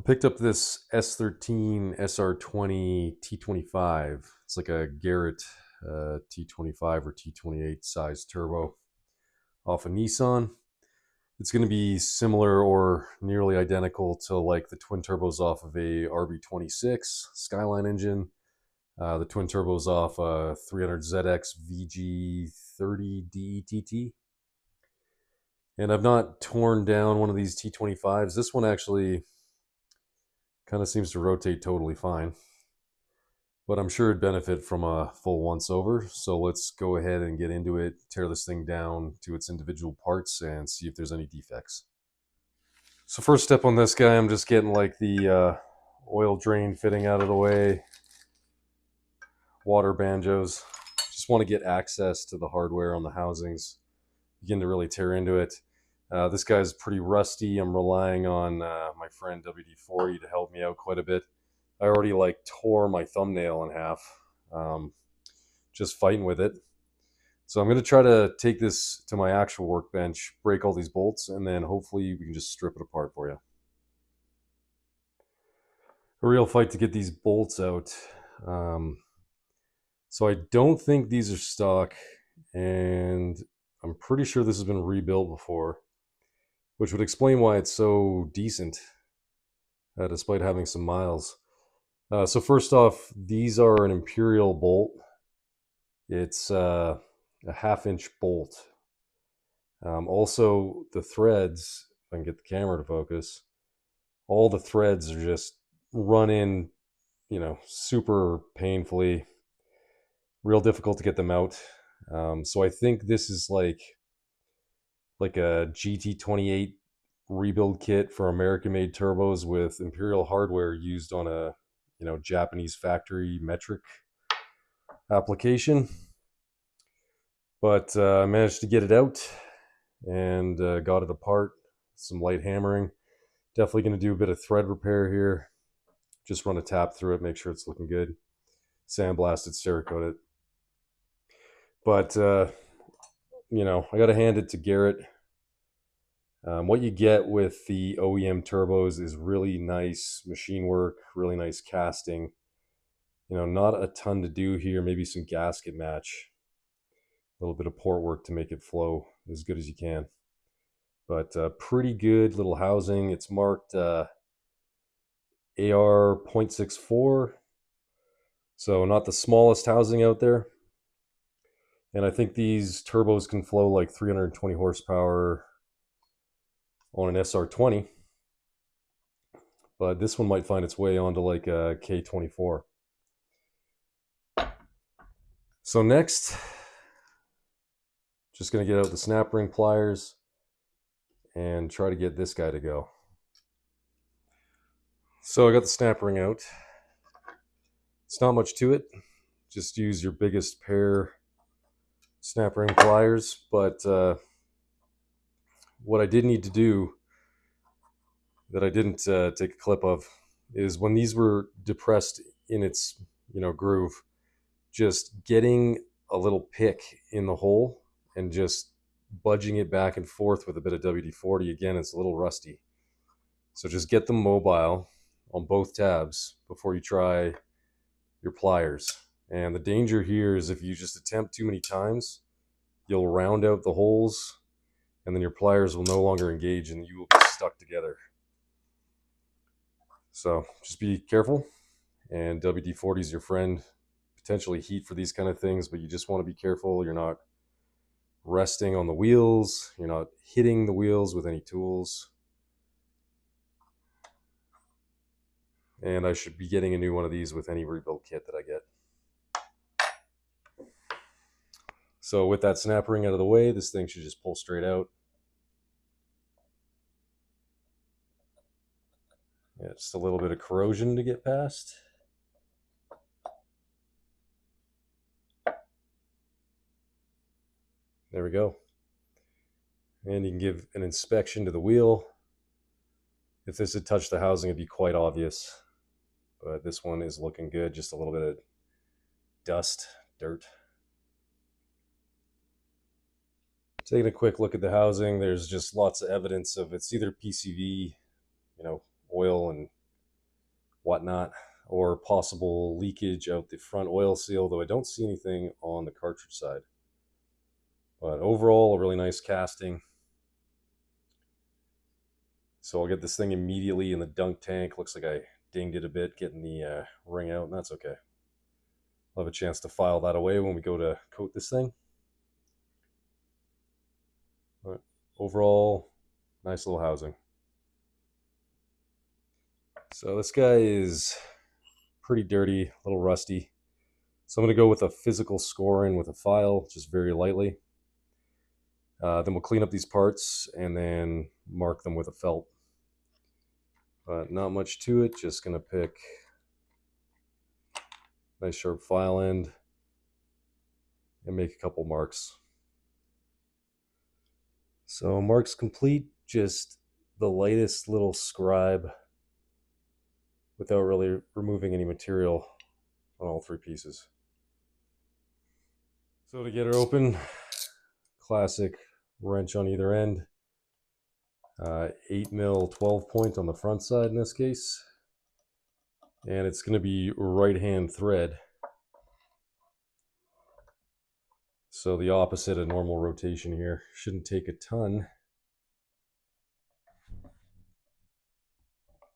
Picked up this S13 SR20 T25. It's like a Garrett T25 or T28 size turbo off of Nissan. It's going to be similar or nearly identical to like the twin turbos off of a RB26 Skyline engine. The twin turbos off a 300ZX VG30 T25. And I've not torn down one of these T25s. This one actually kind of seems to rotate totally fine, but I'm sure it'd benefit from a full once over. So let's go ahead and get into it, tear this thing down to its individual parts and see if there's any defects. So first step on this guy, I'm just getting like the oil drain fitting out of the way, water banjos. Just want to get access to the hardware on the housings, begin to really tear into it. This guy's pretty rusty. I'm relying on my friend WD-40 to help me out quite a bit. I already like tore my thumbnail in half, just fighting with it. So I'm going to try to take this to my actual workbench, break all these bolts, and then hopefully we can just strip it apart for you. A real fight to get these bolts out. So I don't think these are stock, and I'm pretty sure this has been rebuilt before, which would explain why it's so decent, despite having some miles. So first off, these are an Imperial bolt. It's a 1/2-inch bolt. Also, the threads, if I can get the camera to focus, all the threads are just run in, super painfully. Real difficult to get them out. So I think this is like a GT28 rebuild kit for American-made turbos with Imperial hardware used on a Japanese factory metric application. But I managed to get it out and got it apart. Some light hammering. Definitely going to do a bit of thread repair here. Just run a tap through it, make sure it's looking good. Sandblast it, Cerakote it. But I got to hand it to Garrett. What you get with the OEM turbos is really nice machine work, really nice casting. Not a ton to do here. Maybe some gasket match, a little bit of port work to make it flow as good as you can. But pretty good little housing. It's marked AR.64, so not the smallest housing out there. And I think these turbos can flow like 320 horsepower on an SR20, but this one might find its way onto like a K24. So next, just going to get out the snap ring pliers and try to get this guy to go. So I got the snap ring out. It's not much to it. Just use your biggest pair snap ring pliers. But what I did need to do that I didn't take a clip of is when these were depressed in its groove, just getting a little pick in the hole and just budging it back and forth with a bit of WD-40. Again, it's a little rusty. So just get them mobile on both tabs before you try your pliers. And the danger here is if you just attempt too many times, you'll round out the holes and then your pliers will no longer engage and you will be stuck together. So just be careful, and WD-40 is your friend. Potentially heat for these kind of things, but you just want to be careful. You're not resting on the wheels. You're not hitting the wheels with any tools. And I should be getting a new one of these with any rebuild kit that I get. So with that snap ring out of the way, this thing should just pull straight out. Yeah, just a little bit of corrosion to get past. There we go. And you can give an inspection to the wheel. If this had touched the housing, it'd be quite obvious. But this one is looking good. Just a little bit of dust, dirt. Taking a quick look at the housing, there's just lots of evidence of it's either PCV, oil and whatnot, or possible leakage out the front oil seal, though I don't see anything on the cartridge side. But overall, a really nice casting. So I'll get this thing immediately in the dunk tank. Looks like I dinged it a bit getting the ring out, and that's okay. I'll have a chance to file that away when we go to coat this thing. But overall, nice little housing. So this guy is pretty dirty, a little rusty. So I'm going to go with a physical scoring with a file, just very lightly. Then we'll clean up these parts and then mark them with a felt. But not much to it, just going to pick a nice sharp file end and make a couple marks. So marks complete, just the lightest little scribe without really removing any material on all three pieces. So to get her open, classic wrench on either end, 8mm 12 point on the front side in this case, and it's going to be right hand thread, so the opposite of normal rotation here. Shouldn't take a ton.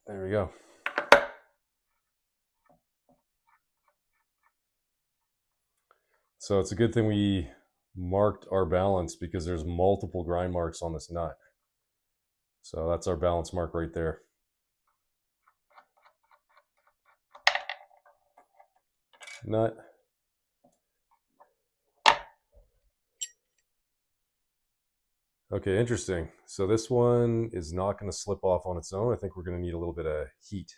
There we go. So it's a good thing we marked our balance, because there's multiple grind marks on this nut. So that's our balance mark right there. Nut. Okay, interesting. So this one is not going to slip off on its own. I think we're going to need a little bit of heat.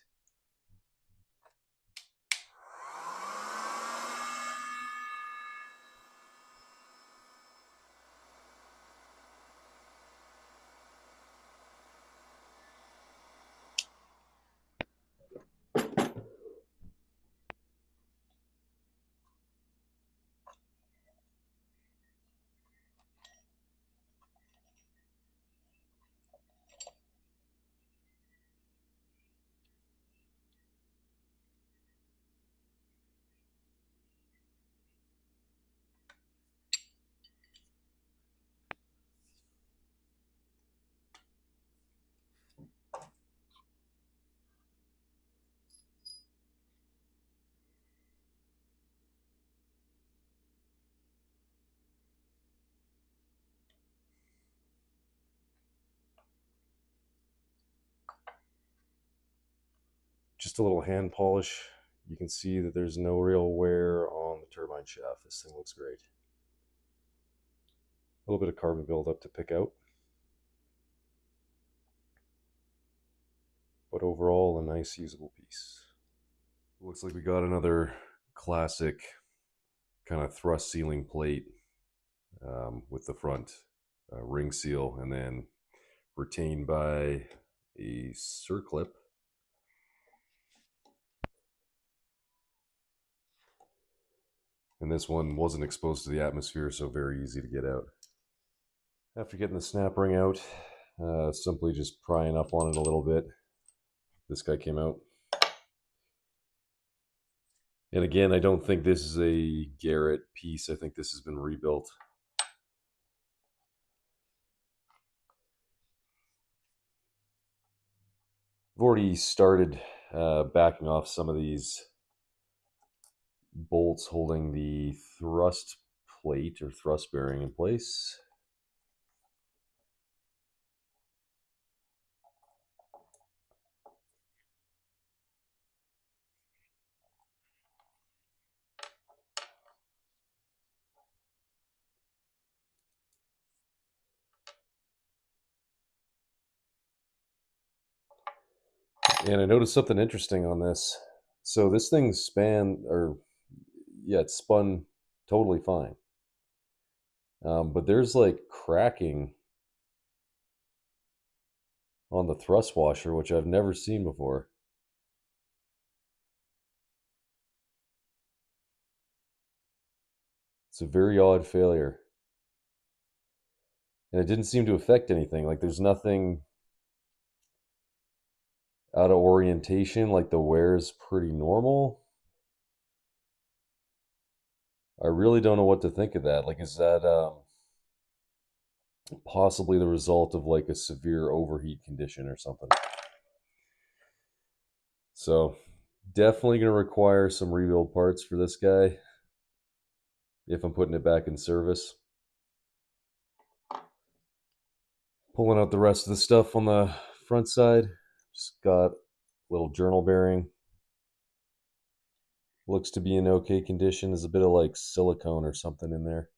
Just a little hand polish. You can see that there's no real wear on the turbine shaft. This thing looks great. A little bit of carbon buildup to pick out, but overall a nice usable piece. Looks like we got another classic kind of thrust sealing plate with the front ring seal, and then retained by a circlip. And this one wasn't exposed to the atmosphere, so very easy to get out. After getting the snap ring out, simply just prying up on it a little bit, this guy came out. And again, I don't think this is a Garrett piece. I think this has been rebuilt. I've already started backing off some of these bolts holding the thrust plate or thrust bearing in place. And I noticed something interesting on this. So this thing it spun totally fine. But there's like cracking on the thrust washer, which I've never seen before. It's a very odd failure. And it didn't seem to affect anything. Like there's nothing out of orientation, like the wear is pretty normal. I really don't know what to think of that. Like, is that possibly the result of like a severe overheat condition or something? So definitely going to require some rebuild parts for this guy if I'm putting it back in service. Pulling out the rest of the stuff on the front side. Just got a little journal bearing. Looks to be in okay condition. There's a bit of like silicone or something in there.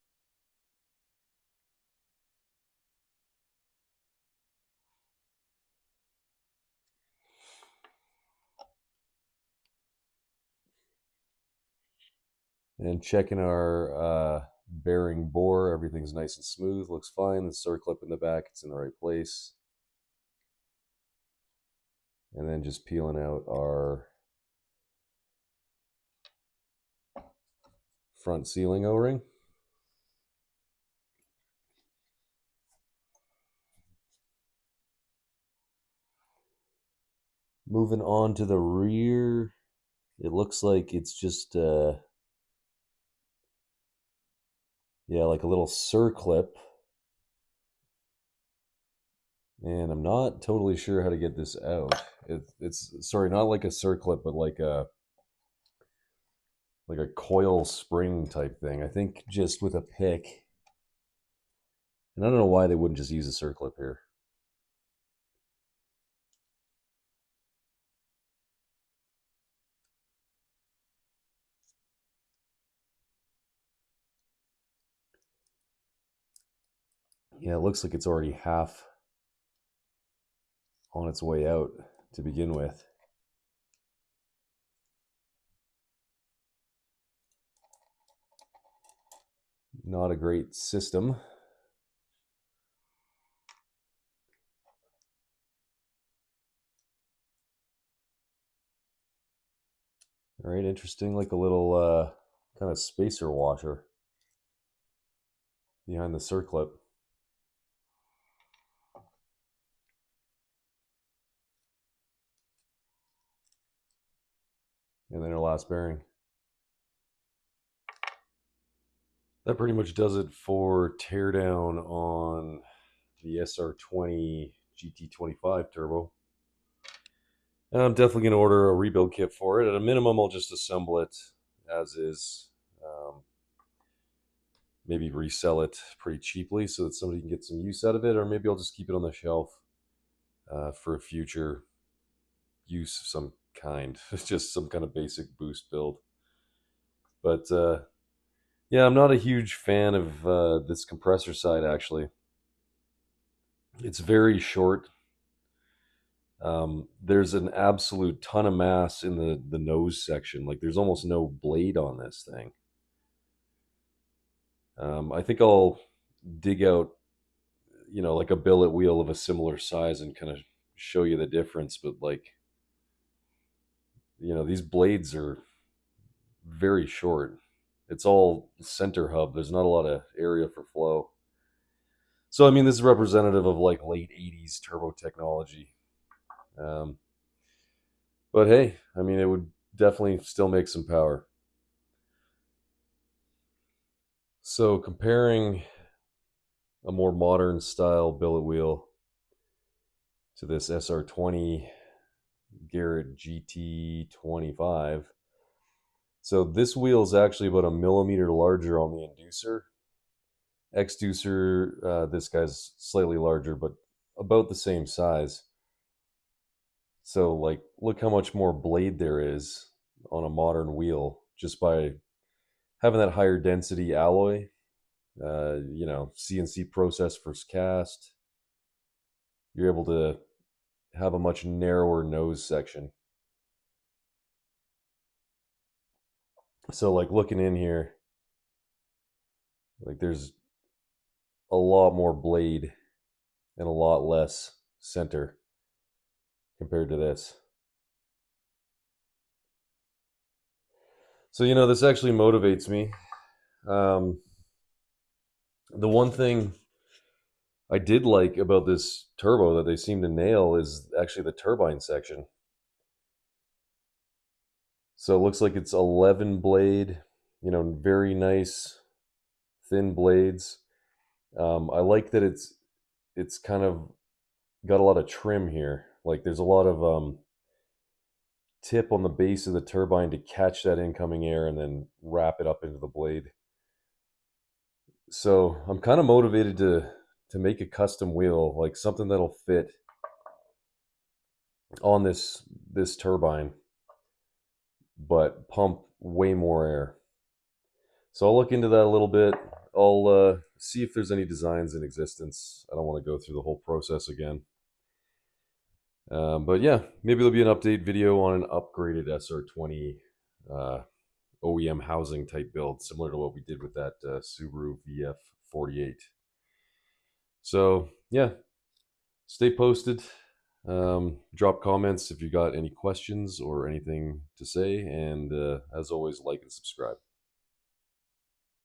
And checking our bearing bore, everything's nice and smooth, looks fine. The circlip in the back, it's in the right place. And then just peeling out our front ceiling O-ring. Moving on to the rear, it looks like it's just like a little circlip. And I'm not totally sure how to get this out. It's sorry, not like a circlip, but like a coil spring type thing. I think just with a pick. And I don't know why they wouldn't just use a circlip here. Yeah, it looks like it's already half on its way out to begin with. Not a great system. All right, interesting, like a little kind of spacer washer behind the circlip. And then our last bearing. That pretty much does it for teardown on the SR20 GT25 Turbo. And I'm definitely going to order a rebuild kit for it. At a minimum, I'll just assemble it as is. Maybe resell it pretty cheaply so that somebody can get some use out of it, or maybe I'll just keep it on the shelf for a future use of some kind. It's just some kind of basic boost build. But yeah, I'm not a huge fan of this compressor side, actually. It's very short. There's an absolute ton of mass in the nose section. Like, there's almost no blade on this thing. I think I'll dig out, like a billet wheel of a similar size and kind of show you the difference. But like, these blades are very short. It's all center hub. There's not a lot of area for flow. So, I mean, this is representative of like late 80s turbo technology. But hey, I mean, it would definitely still make some power. So, comparing a more modern style billet wheel to this SR20 Garrett GT25. So this wheel is actually about a millimeter larger on the inducer. Exducer, this guy's slightly larger, but about the same size. So like, look how much more blade there is on a modern wheel just by having that higher density alloy. CNC process first cast. You're able to have a much narrower nose section. So like, looking in here, like there's a lot more blade and a lot less center compared to this. So, this actually motivates me. The one thing I did like about this turbo that they seem to nail is actually the turbine section. So it looks like it's 11 blade, very nice thin blades. I like that it's kind of got a lot of trim here. Like there's a lot of tip on the base of the turbine to catch that incoming air and then wrap it up into the blade. So I'm kind of motivated to make a custom wheel, like something that'll fit on this turbine, but pump way more air. So I'll look into that a little bit. I'll see if there's any designs in existence. I don't want to go through the whole process again. But yeah, maybe there'll be an update video on an upgraded SR20 OEM housing type build, similar to what we did with that Subaru VF48. So yeah, stay posted. Drop comments if you got any questions or anything to say, and as always, like and subscribe.